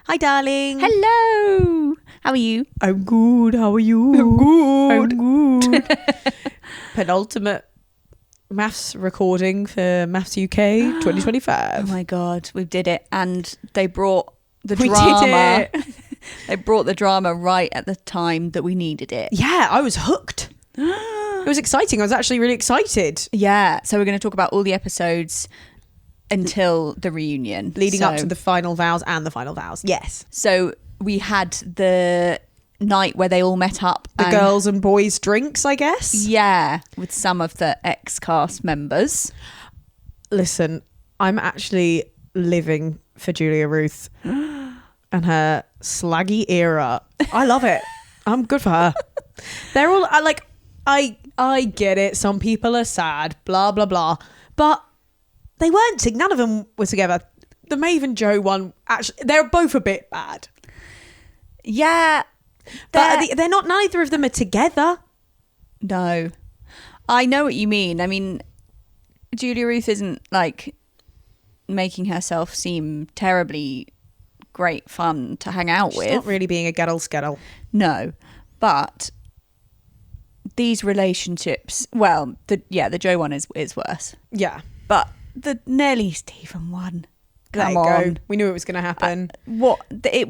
Hi, darling. Hello. How are you? I'm good. How are you? I'm good. I'm good. Penultimate MAFS recording for MAFS UK 2025. Oh my God, we did it. And they brought the We drama. did it. They brought the drama right at the time that we needed it. Yeah, I was hooked. It was exciting. I was actually really excited. Yeah. So we're going to talk about all the episodes until the reunion. Leading up to the final vows and the final vows. Yes. So we had the night where they all met up. The girls and boys drinks, I guess. Yeah. With some of the ex-cast members. Listen, I'm actually living for Julia-Ruth and her slaggy era. I love it. I'm good for her. They're all I get it. Some people are sad, blah, blah, blah. But they weren't. None of them were together. The Maeve and Joe one, actually, they're both a bit bad. Yeah. But they're not, neither of them are together. No. I know what you mean. I mean, Julia-Ruth isn't like making herself seem terribly great fun to hang out with. She's not really being a gettle-skettle. No. But these relationships, well, the Joe one is worse. Yeah. But the Nelly Stephen one, Come on. We knew it was going to happen. It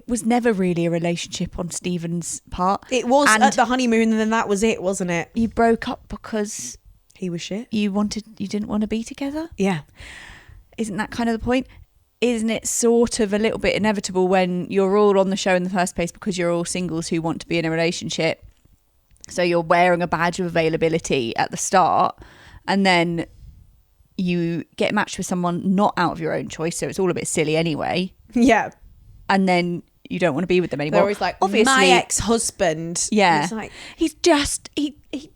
was never really a relationship on Stephen's part. It was at the honeymoon, and then that was it, wasn't it? You broke up because he was shit. You didn't want to be together. Yeah. Isn't that kind of the point? Isn't it sort of a little bit inevitable when you're all on the show in the first place because you're all singles who want to be in a relationship? So you're wearing a badge of availability at the start, and then you get matched with someone not out of your own choice, so it's all a bit silly anyway. Yeah. And then you don't want to be with them anymore. They're always like, obviously, my ex-husband. Yeah. He's like, he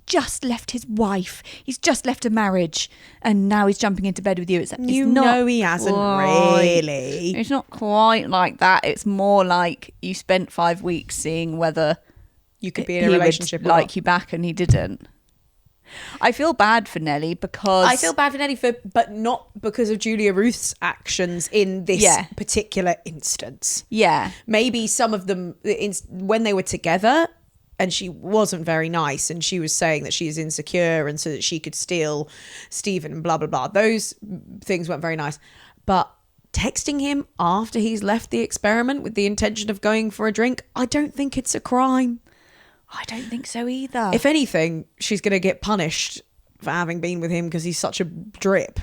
just left his wife. He's just left a marriage, and now he's jumping into bed with you. It's no, he hasn't really. It's not quite like that. It's more like you spent 5 weeks seeing whether you could be in a relationship or like you back, and he didn't. I feel bad for Nelly because but not because of Julia-Ruth's actions in this particular instance. Yeah. Maybe some of them, when they were together and she wasn't very nice and she was saying that she is insecure and so that she could steal Stephen and blah, blah, blah. Those things weren't very nice. But texting him after he's left the experiment with the intention of going for a drink, I don't think it's a crime. I don't think so either. If anything, she's going to get punished for having been with him because he's such a drip.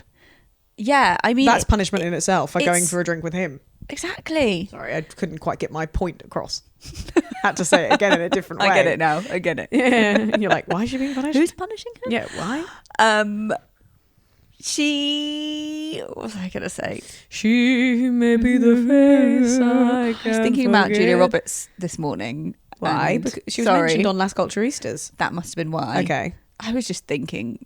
Yeah, I mean... That's punishment in itself for going for a drink with him. Exactly. Sorry, I couldn't quite get my point across. Had to say it again in a different way. I get it now. I get it. Yeah. You're like, why is she being punished? Who's punishing her? Yeah, why? What was I going to say? She may be the face I was thinking about Julia Roberts this morning. Why? Because she was mentioned on Las Culturistas. That must have been why. Okay. I was just thinking,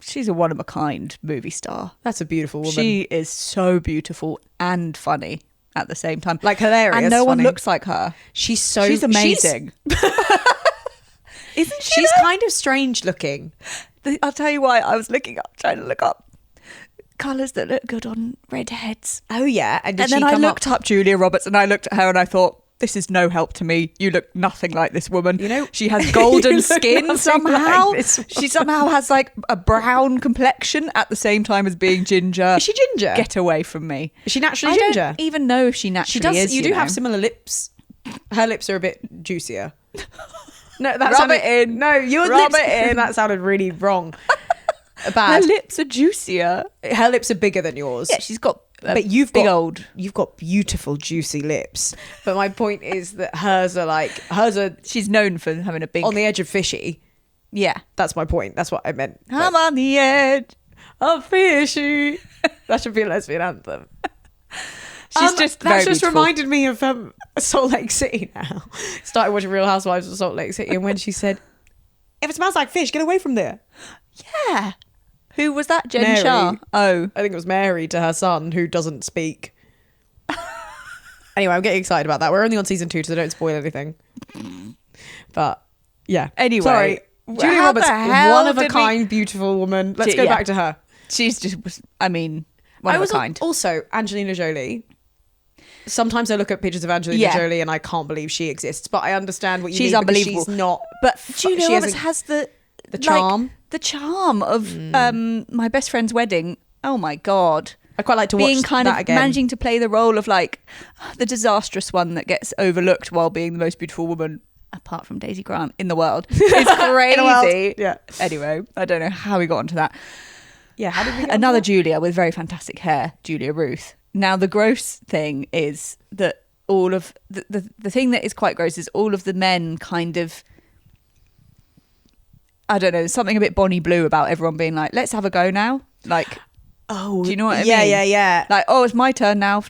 she's a one-of-a-kind movie star. That's a beautiful woman. She is so beautiful and funny at the same time. Like hilarious. And no one looks like her. She's amazing. Isn't she? She's kind of strange looking. I'll tell you why. I was trying to look up colours that look good on redheads. Oh yeah. And then I looked up Julia Roberts and I looked at her and I thought, this is no help to me. You look nothing like this woman. You know, she has golden skin somehow. Like she somehow has like a brown complexion at the same time as being ginger. Is she ginger? Get away from me. Is she naturally ginger? I don't even know if she naturally is. You do have similar lips. Her lips are a bit juicier. No, that Rub it in. No, your Rub lips. it in. That sounded really wrong. Bad. Her lips are juicier. Her lips are bigger than yours. Yeah, she's got. But you've got beautiful juicy lips. But my point is that hers are she's known for having a big on the edge of fishy. Yeah, that's my point. That's what I meant. I'm on the edge of fishy. That should be a lesbian anthem. That's just reminded me of Salt Lake City now. Started watching Real Housewives of Salt Lake City, and when she said, "If it smells like fish, get away from there." Yeah. Who was that? Jen Mary. Shah? Oh. I think it was Mary to her son who doesn't speak. Anyway, I'm getting excited about that. We're only on season 2, so don't spoil anything. But, yeah. Anyway. Sorry. Julia Roberts, one of a kind, beautiful woman. Let's go back to her. She's just, one of a kind. Also, Angelina Jolie. sometimes I look at pictures of Angelina Yeah. Jolie and I can't believe she exists. But I understand what you She's mean. because unbelievable. She's not. But she Julia Roberts hasn't- has the charm. the charm of My Best Friend's Wedding. Oh my God. I quite like to Being watch kind that of again. managing to play the role of like the disastrous one that gets overlooked while being the most beautiful woman apart from Daisy Grant in the world. It's crazy. In the world. Yeah. Anyway, I don't know how we got onto that. Yeah. How did we get Another onto Julia with very fantastic hair, Julia-Ruth. Now the gross thing is that all of the thing that is quite gross is all of the men kind of, I don't know, there's something a bit Bonnie Blue about everyone being like, let's have a go now. Like, that? Oh, do you know what I yeah, mean? Yeah. Like, oh, it's my turn now.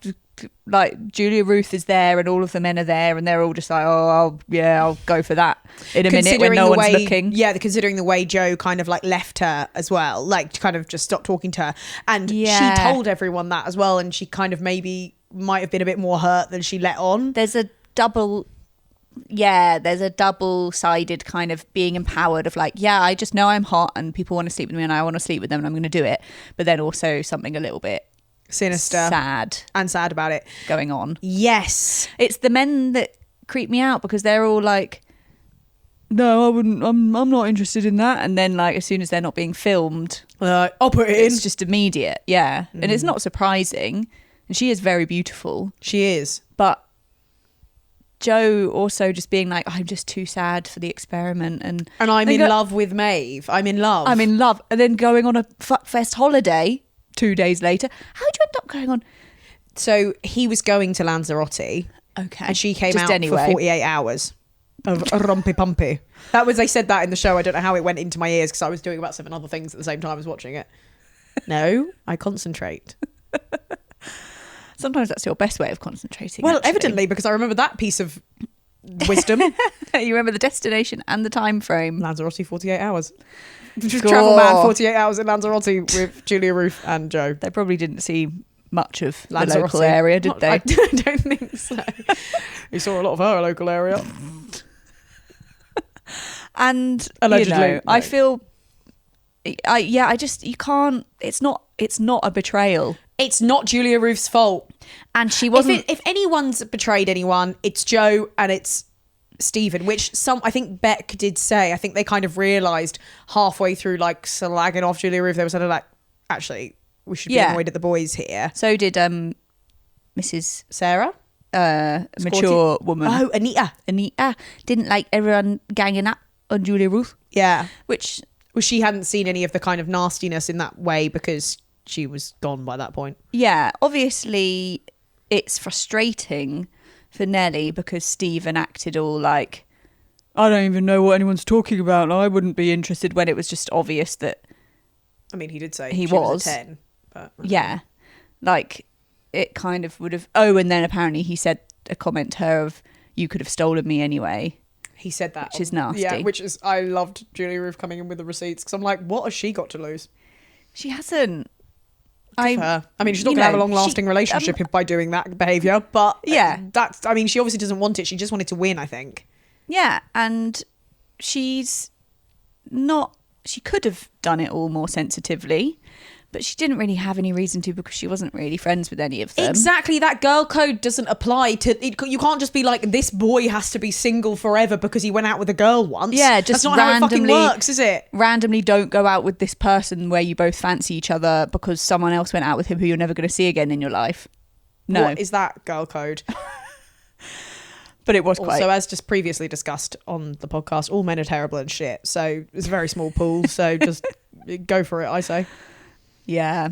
Like, Julia-Ruth is there and all of the men are there and they're all just like, oh, I'll go for that in a minute when no one's looking. Yeah, considering the way Joe kind of like left her as well, like kind of just stopped talking to her. And Yeah. she told everyone that as well. And she kind of maybe might have been a bit more hurt than she let on. There's a double-sided kind of being empowered of like, yeah, I just know I'm hot and people want to sleep with me and I want to sleep with them and I'm going to do it. But then also something a little bit Sinister. sad About it. going on. Yes. It's the men that creep me out because they're all like, no, I wouldn't, I'm not interested in that. And then like as soon as they're not being filmed, I'll put it in. it's just immediate. Yeah. And it's not surprising. And she is very beautiful. She is. But Joe also just being like, I'm just too sad for the experiment. And I'm in love with Maeve. I'm in love. I'm in love. And then going on a fuckfest holiday 2 days later. How'd you end up going on? So he was going to Lanzarote. Okay. And she came Just out anyway. for 48 hours of a rumpy pumpy. They said that in the show. I don't know how it went into my ears because I was doing about 7 other things at the same time as watching it. No, I concentrate. Sometimes that's your best way of concentrating. Well, actually. evidently, because I remember that piece of wisdom. You remember the destination and the time frame. Lanzarote, 48 hours. Just Gore. travel man, 48 hours in Lanzarote with Julia-Ruth and Joe. They probably didn't see much of the Lanzarote. local area, did they? I don't think so. You saw a lot of her local area. And Allegedly, you know, no. I feel, I just, you can't. It's not a betrayal. It's not Julia-Ruth's fault. And she wasn't. If anyone's betrayed anyone, it's Joe and it's Stephen, which I think Beck did say. I think they kind of realised halfway through, like, slagging off Julia-Ruth, they were sort of like, actually, we should be annoyed at the boys here. So did Mrs. Sarah? Mature woman. Oh, Anita. Didn't like everyone ganging up on Julia-Ruth. Yeah. Which, Well, she hadn't seen any of the kind of nastiness in that way because she was gone by that point. yeah, obviously it's frustrating for Nellie because Stephen acted all like, I don't even know what anyone's talking about. I wouldn't be interested, when it was just obvious that, I mean, he did say He she was. a 10. But yeah, like it kind of would have. Oh, and then apparently he said a comment to her of, you could have stolen me anyway. he said that. Which is nasty. Yeah, which is, I loved Julia-Ruth coming in with the receipts because I'm like, what has she got to lose? She hasn't. Her. I mean, she's not going to have a long-lasting relationship by doing that behaviour, but Yeah. that's. I mean, she obviously doesn't want it. She just wanted to win, I think. Yeah, and she's not. She could have done it all more sensitively, but she didn't really have any reason to because she wasn't really friends with any of them. Exactly, that girl code doesn't apply to. You can't just be like, this boy has to be single forever because he went out with a girl once. Yeah, just that's not how it fucking randomly- works, is it? Randomly don't go out with this person where you both fancy each other because someone else went out with him who you're never going to see again in your life. No. What is that girl code? But it was quite. Also, as just previously discussed on the podcast, all men are terrible and shit. So it's a very small pool. So just go for it, I say. Yeah.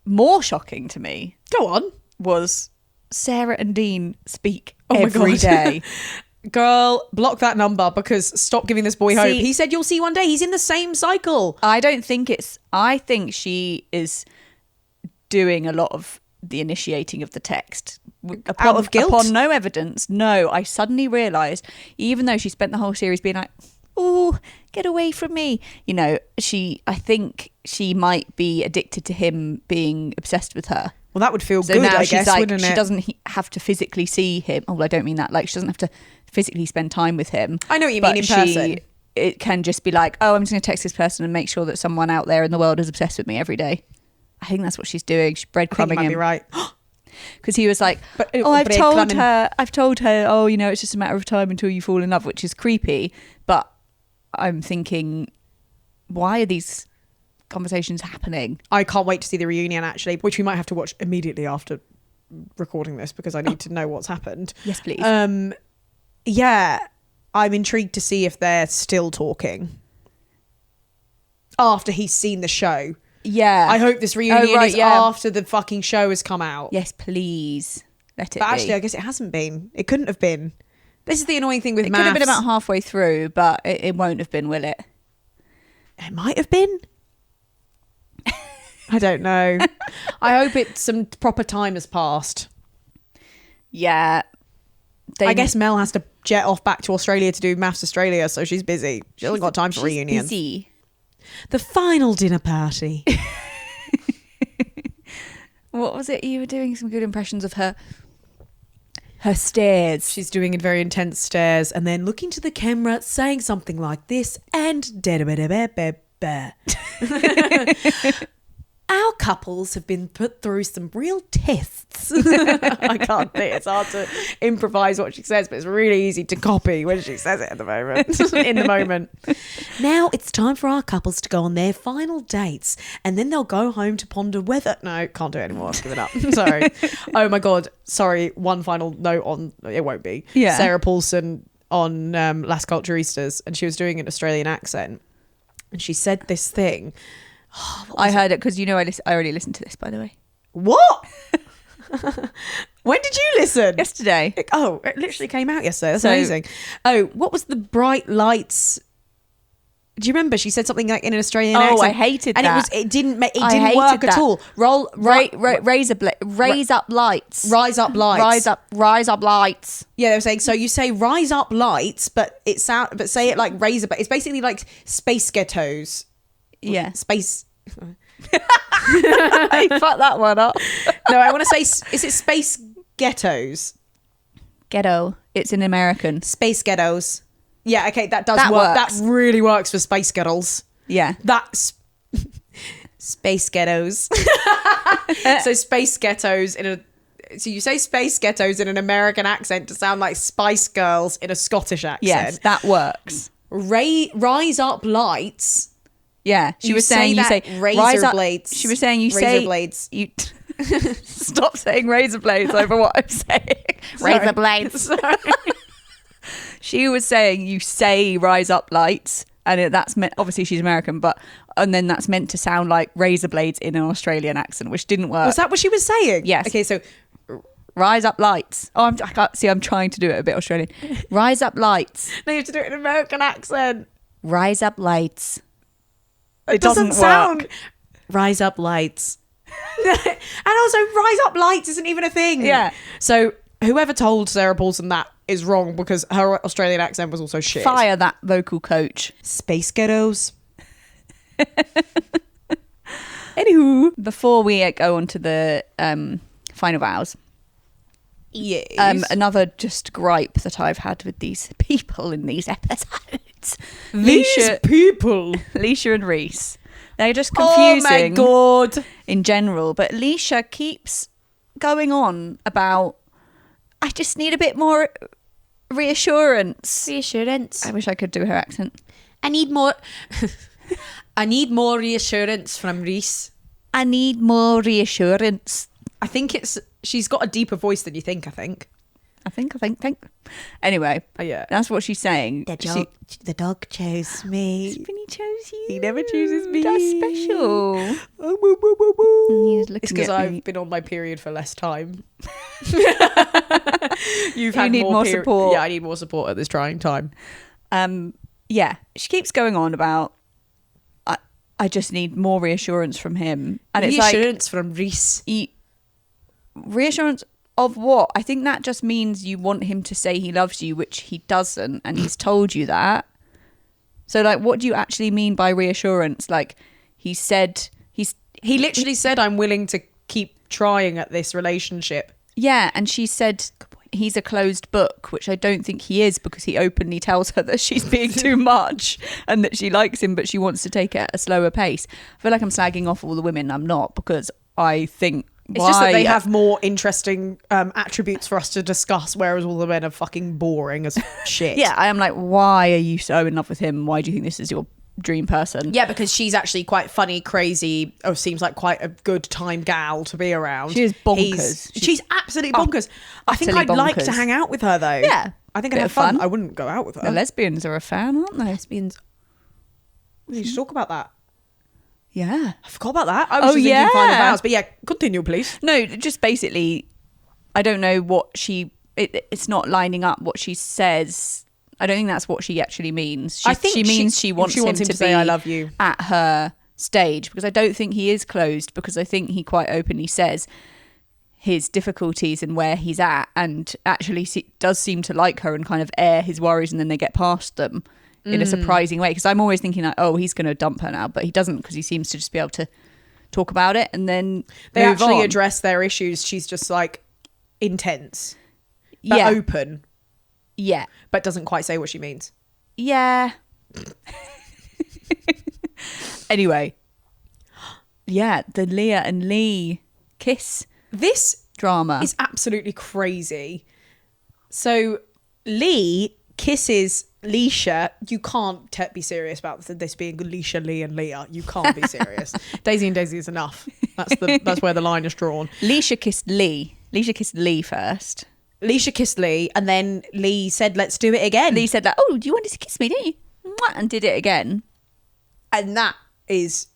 More shocking to me Go on. was Sarah and Dean speak Oh my every God. day. Girl, block that number because stop giving this boy hope. See- He said you'll see one day. He's in the same cycle. I think she is doing a lot of the initiating of the text. Out of guilt? Upon no evidence. No, I suddenly realised, even though she spent the whole series being like, oh, get away from me. You know, I think she might be addicted to him being obsessed with her. Well, that would feel So good, now I she's guess, like, wouldn't she it? doesn't have to physically see him. Oh, well, I don't mean that. Like, she doesn't have to physically spend time with him. I know what you But mean in person. It can just be like, oh, I'm just going to text this person and make sure that someone out there in the world is obsessed with me every day. I think that's what she's doing. She's I think you breadcrumbing might him. be right. Because he was like, But- I've but told Clement- her, oh, it's just a matter of time until you fall in love, which is creepy. But I'm thinking, why are these conversations happening? I can't wait to see the reunion, actually, which we might have to watch immediately after recording this because I need to know what's happened. Yes, please. Yeah, I'm intrigued to see if they're still talking after he's seen the show. Yeah. I hope this reunion is yeah. after the fucking show has come out. Yes, please. Let it But be. actually, I guess it hasn't been. It couldn't have been. This is the annoying thing with It MAFS. could have been about halfway through, but it won't have been, will it? It might have been. I don't know. I hope some proper time has passed. Yeah. I guess Mel has to jet off back to Australia to do MAFS Australia, so she's busy. She hasn't got time for reunions. Busy. The final dinner party. What was it? You were doing some good impressions of her stares. She's doing a very intense stares and then looking to the camera, saying something like this, and our couples have been put through some real tests. I can't think. It's hard to improvise what she says, but it's really easy to copy when she says it at the moment. In the moment. Now it's time for our couples to go on their final dates, and then they'll go home to ponder whether. No, can't do it anymore. I've given up. Sorry. Oh my god. Sorry. One final note on. It won't be. Yeah. Sarah Paulson on Las Culturistas, and she was doing an Australian accent, and she said this thing. I heard it because I already listened to this, by the way. What? When did you listen? Yesterday. It literally came out yesterday. That's So- amazing. Oh, what was the bright lights? Do you remember? She said something like in an Australian accent. I hated and that. it didn't I work hated at that. all. Raise up lights. Rise up lights. Rise up lights. Yeah, they were saying, so you say rise up lights, but say it like razor, but it's basically like space ghettos. Yeah. Space. I fucked that one up. No, I want to say, is it space ghettos? Ghetto. It's an American. Space ghettos. Yeah, okay, that does That work. works. That really works for space ghettos. Yeah. That's space ghettos. So space ghettos so you say space ghettos in an American accent to sound like Spice Girls in a Scottish accent. Yes, that works. Rise up lights. Yeah, she was saying you say razor rise up blades. She was saying you razor say blades. You stop saying razor blades over what I'm saying. Razor blades. Sorry. She was saying you say rise up lights, and that's meant. Obviously, she's American, and then that's meant to sound like razor blades in an Australian accent, which didn't work. Was that what she was saying? Yes. Okay, so rise up lights. Oh, I can't see. I'm trying to do it a bit Australian. Rise up lights. now you have to do it in an American accent. Rise up lights. It doesn't sound. Rise up lights. And also, rise up lights isn't even a thing. Yeah. So whoever told Sarah Paulson that is wrong because her Australian accent was also shit. Fire that vocal coach. Space ghettos. Anywho, before we go on to the final vows, Yes. another just gripe that I've had with these people in these episodes. These people. Leisha and Reese. They're just confusing. Oh my god. In general, but Leisha keeps going on about, I just need a bit more reassurance. Reassurance. I wish I could do her accent. I need more. I need more reassurance from Reese. I need more reassurance. I think she's got a deeper voice than you think. I think. Anyway, Yeah. that's what she's saying. The dog chose me. Spinny chose you. He never chooses me. That's special. Oh, woo, woo, woo, woo. He's looking It's because at me. I've been on my period for less time. You need more support. Yeah, I need more support at this trying time. Yeah, she keeps going on about, I just need more reassurance from him. And it's like, Reassurance from Reese. reassurance of what? I think that just means you want him to say he loves you, which he doesn't, and he's told you that. So like, what do you actually mean by reassurance? Like, he literally said, I'm willing to keep trying at this relationship. yeah, and she said he's a closed book, which I don't think he is, because he openly tells her that she's being too much and that she likes him, but she wants to take it at a slower pace. I feel like I'm slagging off all the women. I'm not, because I think It's just that they have more interesting attributes for us to discuss, whereas all the men are fucking boring as shit. Yeah, I am like, why are you so in love with him? Why do you think this is your dream person? Yeah, because she's actually quite funny, crazy, seems like quite a good time gal to be around. She is bonkers. She's absolutely bonkers. I think I'd like to hang out with her, though. Yeah. I think I'd have fun. I wouldn't go out with her. The lesbians are a fan, aren't they? Lesbians. We need to talk about that. Yeah. I forgot about that. I was just thinking final vows. But yeah, continue, please. No, just basically, I don't know what it's not lining up what she says. I don't think that's what she actually means. I think she means she wants him to say, be I love you at her stage, because I don't think he is closed, because I think he quite openly says his difficulties and where he's at, and actually does seem to like her and kind of air his worries, and then they get past them in a surprising way. Because I'm always thinking like, oh, he's going to dump her now, but he doesn't, because he seems to just be able to talk about it and then they move actually on. address their issues. She's just like intense, but open. Yeah. But doesn't quite say what she means. Yeah. Anyway. Yeah, the Leah and Lee kiss This drama is absolutely crazy. So Lee kisses Leisha. You can't be serious about this being Leisha, Lee and Leah. You can't be serious. Daisy and Daisy is enough. That's where the line is drawn. Leisha kissed Lee. Leisha kissed Lee first. Leisha kissed Lee, and then Lee said, let's do it again. Lee said, like, oh, you wanted to kiss me, didn't you? Mwah, and did it again. And that is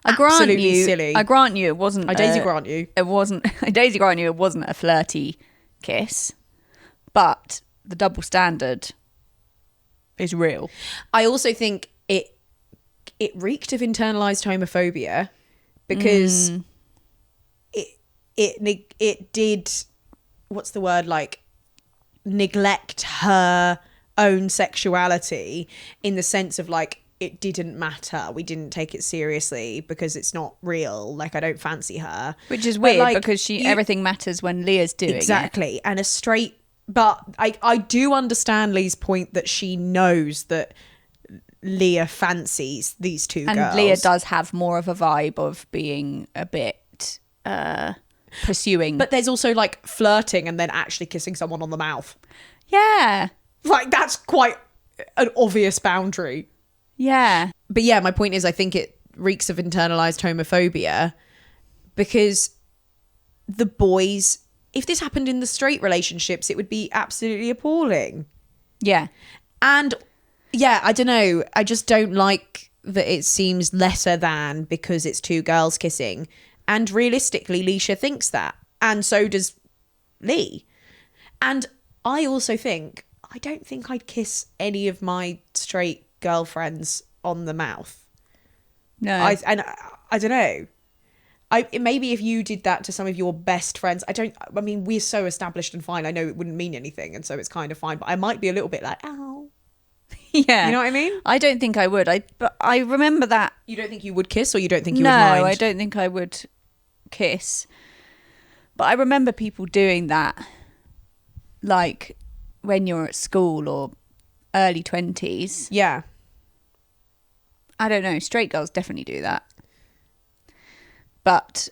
I grant absolutely you, silly. I grant you it wasn't I daisy grant you. It wasn't I daisy grant you it wasn't a flirty kiss. But the double standard is real. I also think it reeked of internalized homophobia, because it did, what's the word, like neglect her own sexuality, in the sense of like, it didn't matter, we didn't take it seriously because it's not real, like I don't fancy her, Which is weird, like, because everything matters when Leah's doing exactly. And a straight, but I do understand Lee's point that she knows that Leah fancies these two girls. And Leah does have more of a vibe of being a bit pursuing. But there's also like flirting and then actually kissing someone on the mouth. Yeah. Like that's quite an obvious boundary. Yeah. But yeah, my point is I think it reeks of internalized homophobia, because the boys, if this happened in the straight relationships, it would be absolutely appalling. Yeah. And yeah, I don't know. I just don't like that it seems lesser than because it's two girls kissing. And realistically, Leisha thinks that. And so does Lee. And I also think, I don't think I'd kiss any of my straight girlfriends on the mouth. No. I don't know. Maybe if you did that to some of your best friends, I mean, we're so established and fine. I know it wouldn't mean anything, and so it's kind of fine. But I might be a little bit like, ow. Yeah. You know what I mean? I don't think I would. But I remember that. You don't think you would kiss, or you don't think you would mind? No, I don't think I would kiss. But I remember people doing that, like when you're at school or early 20s. Yeah. I don't know. Straight girls definitely do that. But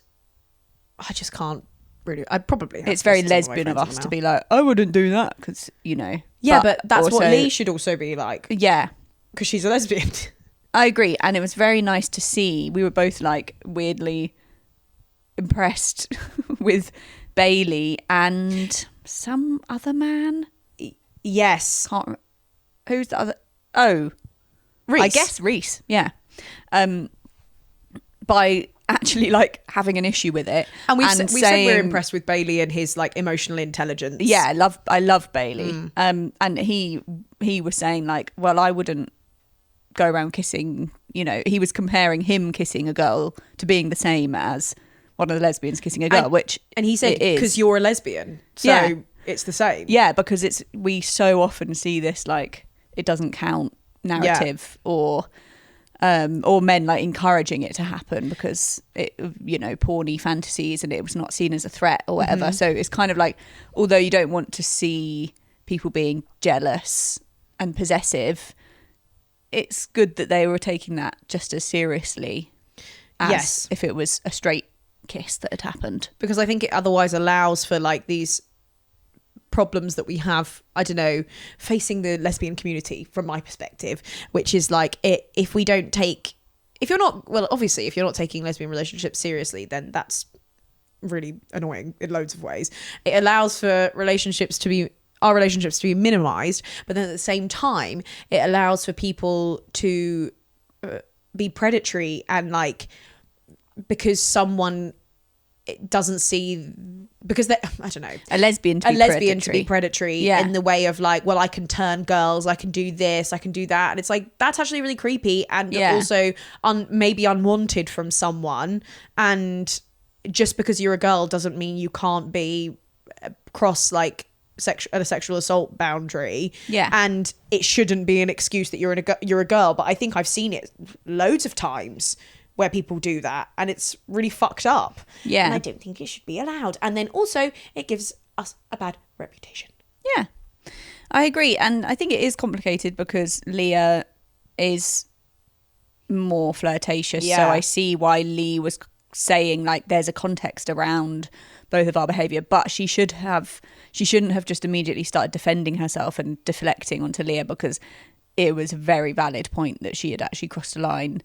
I just can't really. I probably have it's very kissed some lesbian my of friends us on to the be like, I wouldn't do that because, you know. Yeah, but that's also, what Lee should also be like. Yeah. Because she's a lesbian. I agree. And it was very nice to see. We were both like weirdly impressed with Bailey and some other man. Yes. Who's the other? Oh, Reese. I guess Reese. Yeah. By actually like having an issue with it, And we said we're impressed with Bailey and his like emotional intelligence. Yeah, I love Bailey. And he was saying like, well, I wouldn't go around kissing, you know, he was comparing him kissing a girl to being the same as one of the lesbians kissing a girl, and he said, because you're a lesbian, so it's the same. Yeah, because we so often see this like it doesn't count narrative, or men like encouraging it to happen because it, you know, porny fantasies, and it was not seen as a threat or whatever. So it's kind of like, although you don't want to see people being jealous and possessive, it's good that they were taking that just as seriously as if it was a straight kiss that had happened. Because I think it otherwise allows for like these problems that we have, I don't know, facing the lesbian community from my perspective, which is like if you're not taking lesbian relationships seriously, then that's really annoying in loads of ways. It allows for our relationships to be minimized, but then at the same time it allows for people to be predatory, and like because someone doesn't see, because they, I don't know, a lesbian to be predatory in the way of like, well, I can turn girls, I can do this, I can do that, and it's like that's actually really creepy and also maybe unwanted from someone. And just because you're a girl doesn't mean you can't be cross like a sexual assault boundary. And it shouldn't be an excuse that you're a girl. But I think I've seen it loads of times where people do that, and it's really fucked up. And I don't think it should be allowed. And then also it gives us a bad reputation. I agree. And I think it is complicated because Leah is more flirtatious. So I see why Lee was saying like there's a context around both of our behaviour, but she shouldn't have just immediately started defending herself and deflecting onto Leah, because it was a very valid point that she had actually crossed a line.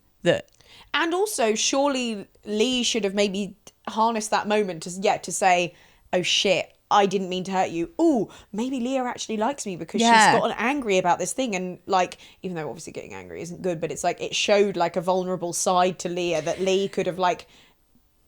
And also surely Lee should have maybe harnessed that moment to say, oh shit, I didn't mean to hurt you. Oh, maybe Leah actually likes me because she's gotten angry about this thing. And like, even though obviously getting angry isn't good, but it's like it showed like a vulnerable side to Leah that Lee could have like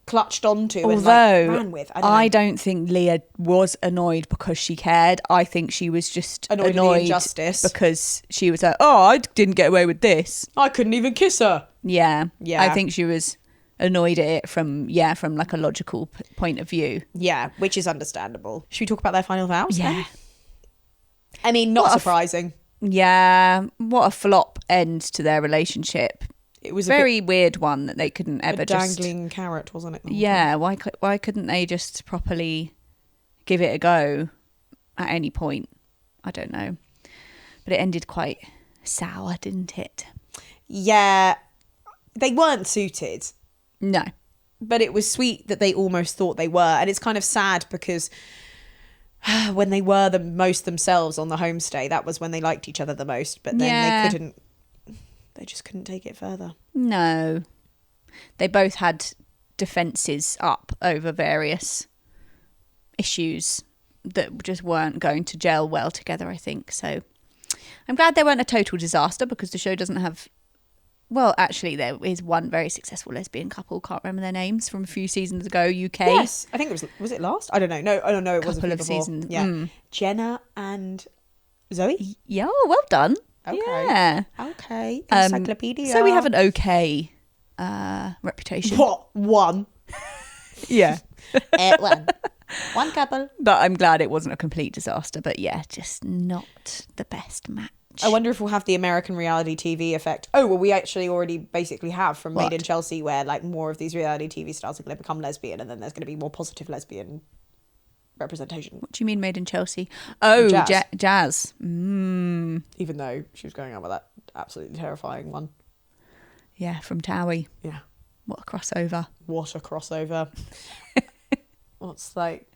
clutched onto and like ran with. I don't think Leah was annoyed because she cared. I think she was just annoyed with the injustice because she was like, oh, I didn't get away with this. I couldn't even kiss her. Yeah. I think she was annoyed at it from like a logical point of view. Yeah, which is understandable. Should we talk about their final vows? Yeah. Then? I mean, not surprising. What a flop end to their relationship. It was very weird one that they couldn't ever just dangling carrot, wasn't it? Yeah, why couldn't they just properly give it a go at any point? I don't know. But it ended quite sour, didn't it? Yeah. They weren't suited. No. But it was sweet that they almost thought they were. And it's kind of sad because when they were the most themselves on the homestay, that was when they liked each other the most. But then they just couldn't take it further. No. They both had defences up over various issues that just weren't going to gel well together, I think. So I'm glad they weren't a total disaster, because the show doesn't have... Well, actually, there is one very successful lesbian couple. Can't remember their names, from a few seasons ago, UK. Yes, I think it was it last? I don't know. No, it was a couple of seasons. Yeah. Jenna and Zoe? Yeah, well done. Okay. Yeah. Okay. Encyclopedia. So we have an okay reputation. What? One? Yeah. One couple. But I'm glad it wasn't a complete disaster. But yeah, just not the best match. I wonder if we'll have the American reality TV effect. Oh, well, we actually already basically have from Made in Chelsea, where like more of these reality TV stars are going to become lesbian, and then there's going to be more positive lesbian representation. What do you mean Made in Chelsea? Oh, Jazz. Even though she was going on with that absolutely terrifying one. Yeah, from Towie. Yeah. What a crossover. What's like,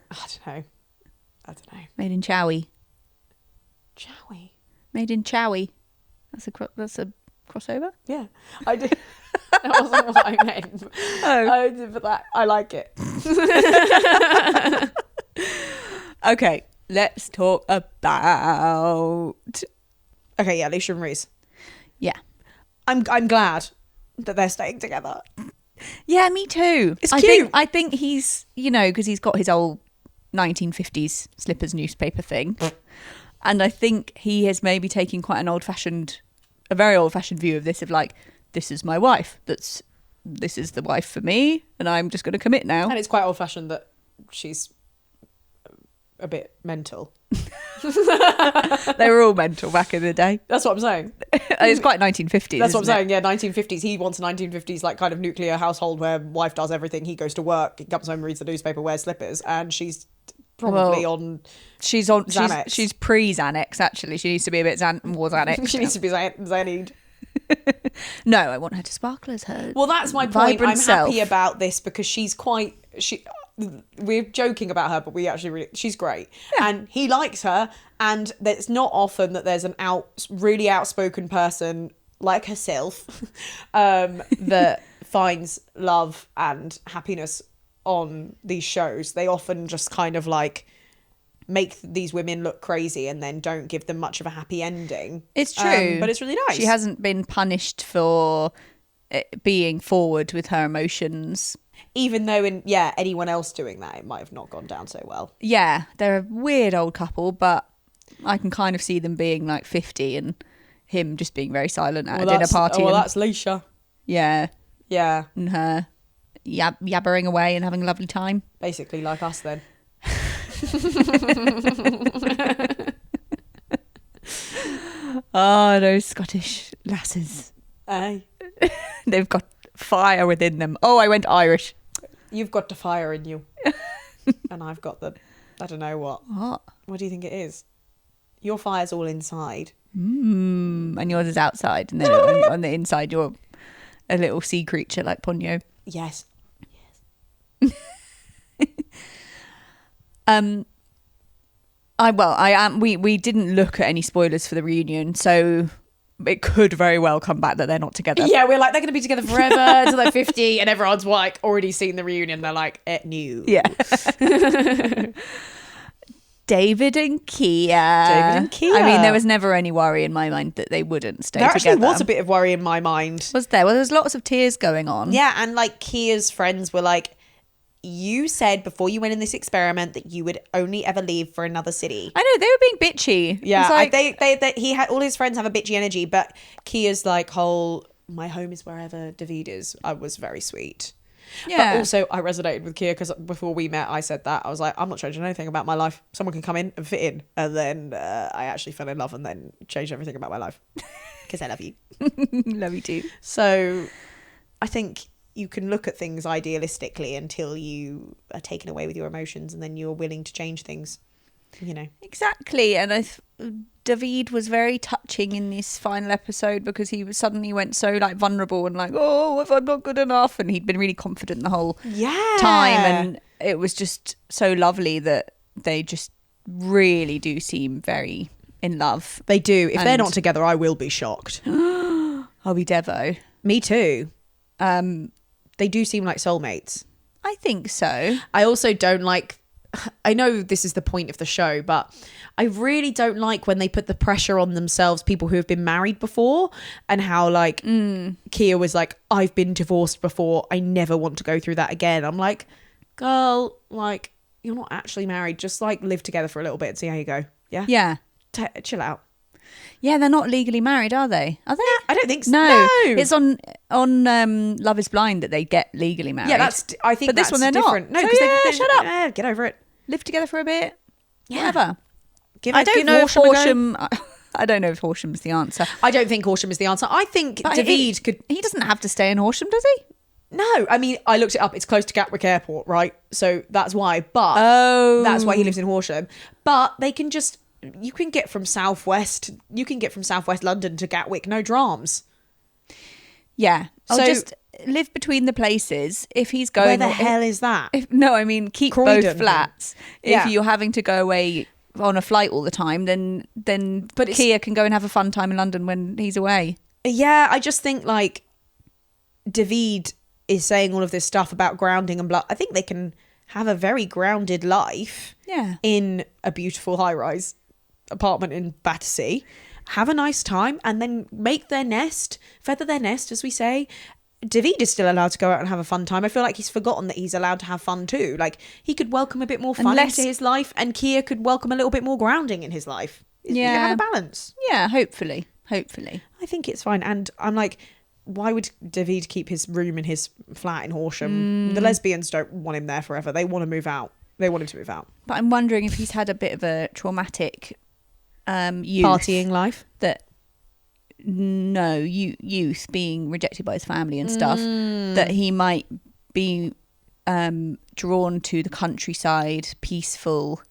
I don't know. Made in Chowie. Chowie. Made in Chowie. That's a crossover? Yeah. I did. That wasn't what I meant. Oh. But that, I like it. Okay, let's talk about... Okay, yeah, Alicia and Reese. Yeah. I'm glad that they're staying together. Yeah, me too. It's cute. I think he's, because he's got his old 1950s slippers newspaper thing. And I think he has maybe taken quite a very old-fashioned view of this, of like, this is my wife. This is the wife for me, and I'm just going to commit now. And it's quite old-fashioned that she's a bit mental. They were all mental back in the day. That's what I'm saying. It's quite 1950s. That's what I'm saying. Yeah, 1950s. He wants a 1950s like kind of nuclear household where wife does everything. He goes to work, he comes home, reads the newspaper, wears slippers, and she's probably on. She's on Xanax. She's pre-Xanax. Actually, she needs to be a bit more Xanax. She needs to be Xanied. No, I want her to sparkle as her. Well, that's my point. vibrant I'm self. happy about this because we're joking about her, but we actually she's great. Yeah. And he likes her, and it's not often that there's an really outspoken person like herself that finds love and happiness on these shows. They often just kind of like make these women look crazy and then don't give them much of a happy ending. It's true. But it's really nice. She hasn't been punished for being forward with her emotions. Even though anyone else doing that, it might have not gone down so well. Yeah, they're a weird old couple, but I can kind of see them being like 50 and him just being very silent at a dinner party. Well, that's Leisha. Yeah. Yeah. And her yabbering away and having a lovely time. Basically like us then. Oh, those Scottish lasses. Aye. They've got fire within them. Oh, I went Irish. You've got the fire in you. And I've got I don't know what. What? What do you think it is? Your fire's all inside. And yours is outside. And then on the inside, you're a little sea creature like Ponyo. Yes. We didn't look at any spoilers for the reunion, so it could very well come back that they're not together. Yeah, we're like, they're going to be together forever until they're 50, and everyone's like already seen the reunion. They're like, new. Yeah. David and Kia. I mean, there was never any worry in my mind that they wouldn't stay together. There actually was a bit of worry in my mind. Was there? Well, there was lots of tears going on. Yeah, and like Kia's friends were like, you said before you went in this experiment that you would only ever leave for another city. I know, they were being bitchy. Yeah, like, he had all his friends have a bitchy energy, but Kia's like my home is wherever David is. I was very sweet. yeah. But also I resonated with Kia because before we met I said that I was like, I'm not changing anything about my life. Someone can come in and fit in, and then I actually fell in love and then changed everything about my life because I love you. Love you too. So I think you can look at things idealistically until you are taken away with your emotions, and then you're willing to change things, you know. Exactly. And David was very touching in this final episode because he suddenly went so like vulnerable and like, oh, if I'm not good enough, and he'd been really confident the whole time, and it was just so lovely that they just really do seem very in love. They do. If they're not together, I will be shocked. I'll be Devo. Me too. They do seem like soulmates. I think so. I also don't like, I know this is the point of the show, but I really don't like when they put the pressure on themselves, people who have been married before, and how like Kia was like, I've been divorced before, I never want to go through that again. I'm like, girl, like, you're not actually married, just like live together for a little bit and see how you go. Yeah Chill out. Yeah, they're not legally married, are they? Are they? I don't think so. No. It's on Love Is Blind that they get legally married. Yeah, I think but this that's one they're different. not. No, so because shut up. Get over it. Live together for a bit. Yeah. Whatever. I don't know if Horsham. I don't know if Horsham's the answer. I don't think Horsham is the answer. I think But David could. He doesn't have to stay in Horsham, does he? No, I mean, I looked it up. It's close to Gatwick Airport, right? So that's why. But that's why he lives in Horsham. But they can just. You can get from southwest London to Gatwick, no dramas. Yeah. So just live between the places. If he's going, where the hell is that? Keep Croydon. both flats. Yeah. If you're having to go away on a flight all the time, then Kia can go and have a fun time in London when he's away. Yeah, I just think like David is saying all of this stuff about grounding and blah. I think they can have a very grounded life. Yeah. In a beautiful high-rise apartment in Battersea, have a nice time, and then feather their nest, as we say. David is still allowed to go out and have a fun time. I feel like he's forgotten that he's allowed to have fun too. Like, he could welcome a bit more fun into his life, and Kia could welcome a little bit more grounding in his life. Yeah. You have a balance. Yeah, hopefully. I think it's fine. And I'm like, why would David keep his room in his flat in Horsham? The lesbians don't want him there forever. They want to move out. They want him to move out. But I'm wondering if he's had a bit of a traumatic youth. Partying life. Youth being rejected by his family and stuff, that he might be drawn to the countryside, peaceful.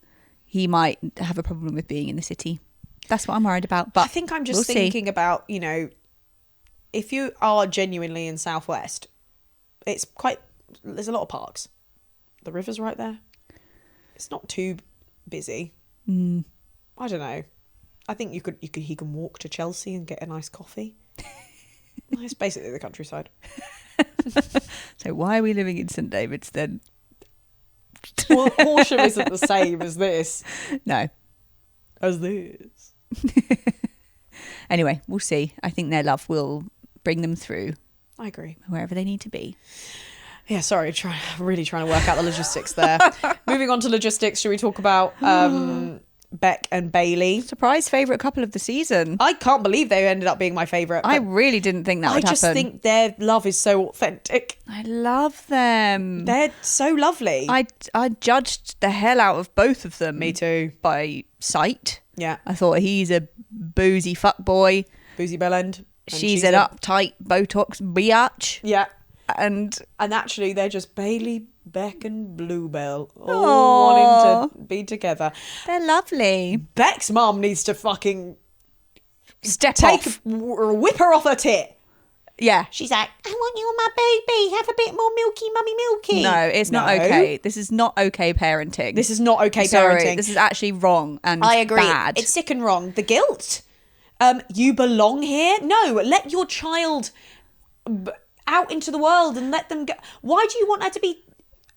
He might have a problem with being in the city. That's what I'm worried about. But I think I'm just thinking about, if you are genuinely in Southwest, there's a lot of parks. The river's right there. It's not too busy. I don't know. I think he can walk to Chelsea and get a nice coffee. It's basically the countryside. So why are we living in St David's then? Well, Horsham isn't the same as this. No. As this. Anyway, we'll see. I think their love will bring them through. I agree. Wherever they need to be. Yeah, sorry, really trying to work out the logistics there. Moving on to logistics, should we talk about Beck and Bailey? Surprise favourite couple of the season. I can't believe they ended up being my favourite. I really didn't think that would happen. I just think their love is so authentic. I love them. They're so lovely. I judged the hell out of both of them. Me too. By sight. Yeah. I thought he's a boozy fuckboy. Boozy bellend. She's an uptight Botox biatch. Yeah. And actually they're just Bailey, Beck and Bluebell all wanting to be together. They're lovely. Beck's mum needs to fucking whip her off her tit. Yeah. She's like, I want you on my baby. Have a bit more milky, mummy milky. No, it's not okay. This is not okay parenting. This is not okay parenting. This is actually wrong and I agree. Bad. It's sick and wrong. The guilt. You belong here. No, let your child out into the world and let them go. Why do you want her to be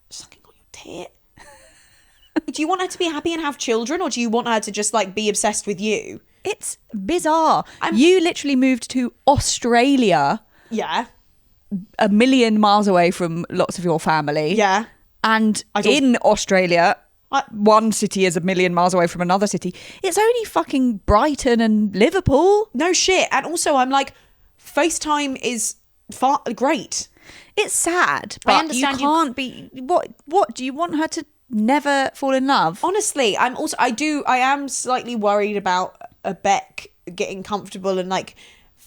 sucking on your tit? Do you want her to be happy and have children, or do you want her to just like be obsessed with you? It's bizarre. You literally moved to Australia. Yeah. 1 million miles away from lots of your family. Yeah. And in Australia, one city is 1 million miles away from another city. It's only fucking Brighton and Liverpool. No shit. And also I'm like, FaceTime is great. It's sad, but you can't be. What do you want her to never fall in love? Honestly, I am slightly worried about a Beck getting comfortable and like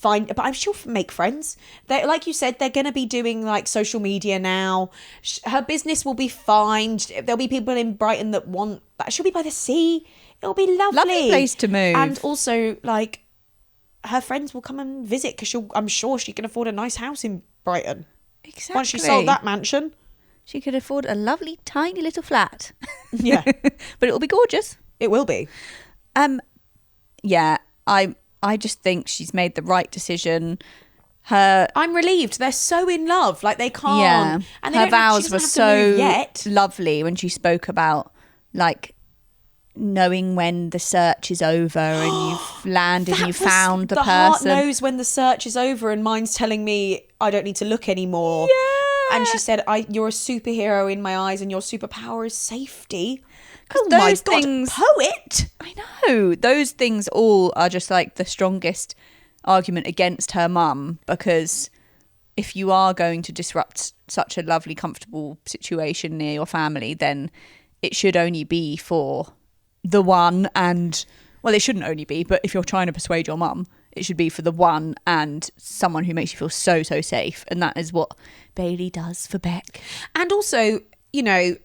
but I'm sure make friends. They, like you said, they're going to be doing like social media now. Her business will be fine. There'll be people in Brighton that want that. She'll be by the sea. It'll be lovely. Lovely place to move. And also like her friends will come and visit because I'm sure she can afford a nice house in Brighton. Exactly. Once she sold that mansion, she could afford a lovely tiny little flat. Yeah. But it'll be gorgeous. It will be. Yeah, I just think she's made the right decision. I'm relieved. They're so in love. Like they can't. Yeah. And her vows were so lovely when she spoke about like knowing when the search is over and you've landed and you found the person. Heart knows when the search is over, and mine's telling me I don't need to look anymore. Yeah. And she said, you're a superhero in my eyes and your superpower is safety. Oh my God, poet. I know. Those things all are just like the strongest argument against her mum, because if you are going to disrupt such a lovely, comfortable situation near your family, then it should only be for the one and, well, it shouldn't only be, but if you're trying to persuade your mum, it should be for the one and someone who makes you feel so, so safe. And that is what Bailey does for Beck. And also, you know,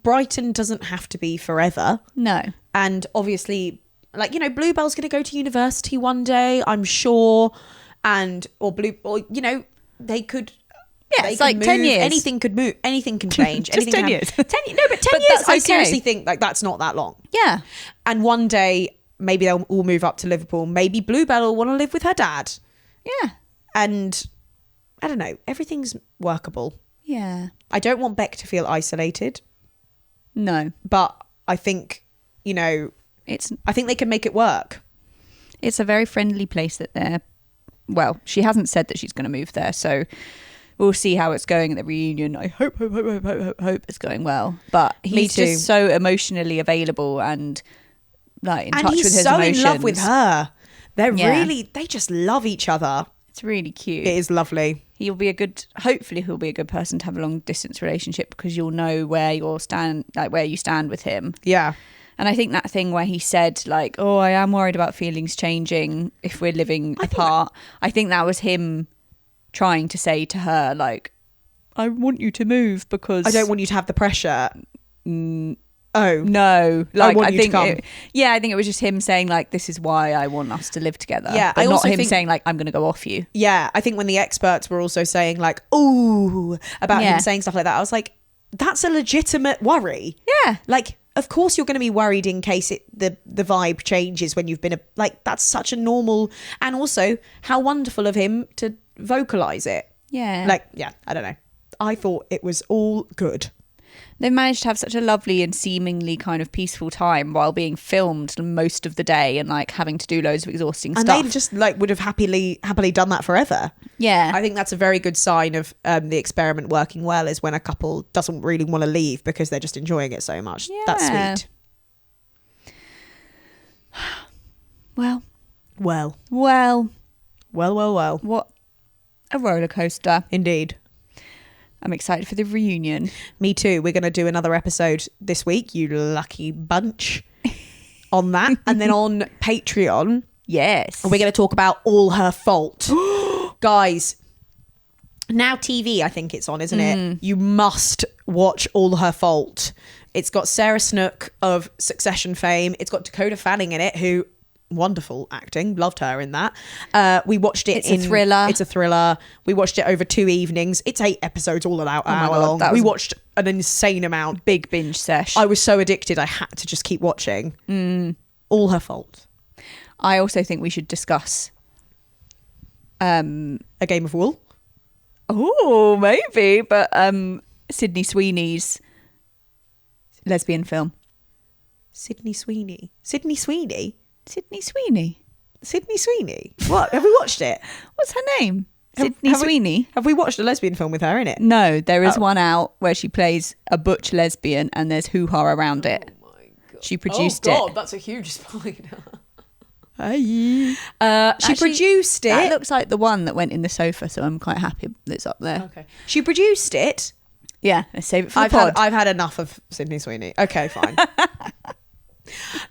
Brighton doesn't have to be forever. No. And obviously, like, you know, Bluebell's going to go to university one day, I'm sure. Or you know, they could... Yeah, it's like 10 years. Anything could move. Anything can change. Just 10 years. 10 years, I seriously think like that's not that long. Yeah. And one day, maybe they'll all move up to Liverpool. Maybe Bluebell will want to live with her dad. Yeah. And I don't know. Everything's workable. Yeah. I don't want Beck to feel isolated. No. But I think, you know, I think they can make it work. It's a very friendly place that they're... Well, she hasn't said that she's going to move there, so... We'll see how it's going at the reunion. I hope it's going well. But he's just so emotionally available and like in touch with his emotions. And he's so in love with her. They just love each other. It's really cute. It is lovely. Hopefully he'll be a good person to have a long distance relationship, because you'll know where you stand with him. Yeah. And I think that thing where he said like, oh, I am worried about feelings changing if we're living apart. I think that was him trying to say to her, like, I want you to move because... I don't want you to have the pressure Oh. No, I want you to think come. I think it was just him saying like, this is why I want us to live together. Yeah, but I not also him think- saying like, I'm going to go off you. Yeah, I think when the experts were also saying like, ooh, about Yeah. him saying stuff like that, I was like, that's a legitimate worry. Yeah. Like, of course you're going to be worried in case the vibe changes when you've been like, that's such a normal, and also how wonderful of him to vocalize it. Yeah. Like, yeah, I don't know. I thought it was all good. They've managed to have such a lovely and seemingly kind of peaceful time while being filmed most of the day and like having to do loads of exhausting And stuff. they just like would have happily done that forever. Yeah. I think that's a very good sign of the experiment working well, is when a couple doesn't really want to leave because they're just enjoying it so much. Yeah. That's sweet. Well, Well, what a roller coaster. indeed. I'm excited for the reunion. Me too. We're going to do another episode this week, you lucky bunch, on that. And then on Patreon, Yes. we're going to talk about All Her Fault. Guys, Now TV, I think it's on, isn't it? You must watch All Her Fault. It's got Sarah Snook of Succession fame. It's got Dakota Fanning in it, who... wonderful acting, loved her in that. We watched it. It's a thriller. It's a thriller. We watched it over 2 evenings. It's 8 episodes, all about an hour long. that We was watched an insane amount. big binge sesh. I was so addicted, I had to just keep watching. All Her Fault. I also think we should discuss A Game of Wool. oh maybe but Sydney Sweeney's lesbian film. Sydney Sweeney. Sydney Sweeney. Sydney Sweeney. Sydney Sweeney. What? Have we watched it? What's her name? Have- Sydney have we- Sweeney. Have we watched a lesbian film with her in it? No, there is Oh. one out where she plays a butch lesbian and there's hoo-ha around it. Oh my God. She produced it. that's a huge spoiler. She She produced That it. looks like the one that went in the sofa, so I'm quite happy that it's up there. Okay. She produced it. Yeah, let's save it for I've the pod. I've had enough of Sydney Sweeney. Okay, fine.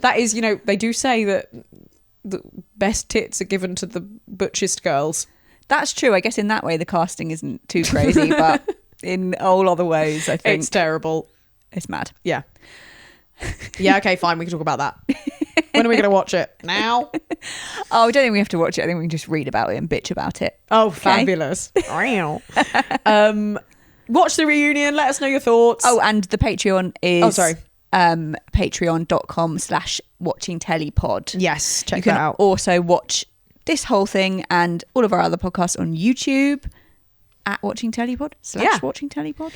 That is, they do say that the best tits are given to the butchest girls. That's true. I guess in that way the casting isn't too crazy, but in all other ways, I think It's terrible. it's mad. Yeah. Yeah, okay, fine. We can talk about that. When are we going to watch it? Now? Oh, I don't think we have to watch it. I think we can just read about it and bitch about it. Oh, fabulous. Watch the reunion. Let us know your thoughts. Oh, and the Patreon is Oh, sorry. patreon.com/watchingtellypod. Yes, check You can that out. also watch this whole thing and all of our other podcasts on YouTube at Watching Tellypod Yeah. Watching Tellypod.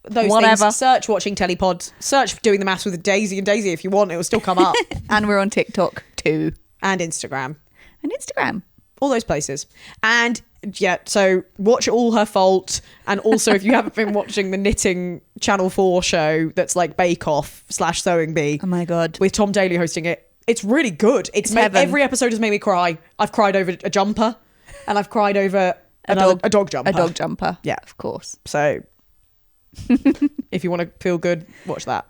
Those whatever. things. Search Watching Tellypod. Search Doing the Maths with Daisy and Daisy if you want. It will still come up. And we're on TikTok too. And Instagram. And Instagram. All those places. And yeah, so watch All Her Fault. And also, if you haven't been watching the Knitting Channel 4 show that's like Bake Off / Sewing Bee Oh my God. with Tom Daly hosting it, it's really good. It's heaven. every episode has made me cry. I've cried over a jumper, and I've cried over a dog jumper. A dog jumper. Yeah. Of course. So if you want to feel good, watch that.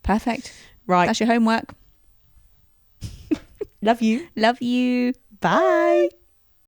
Perfect. Right. That's your homework. Love you. Love you. Bye.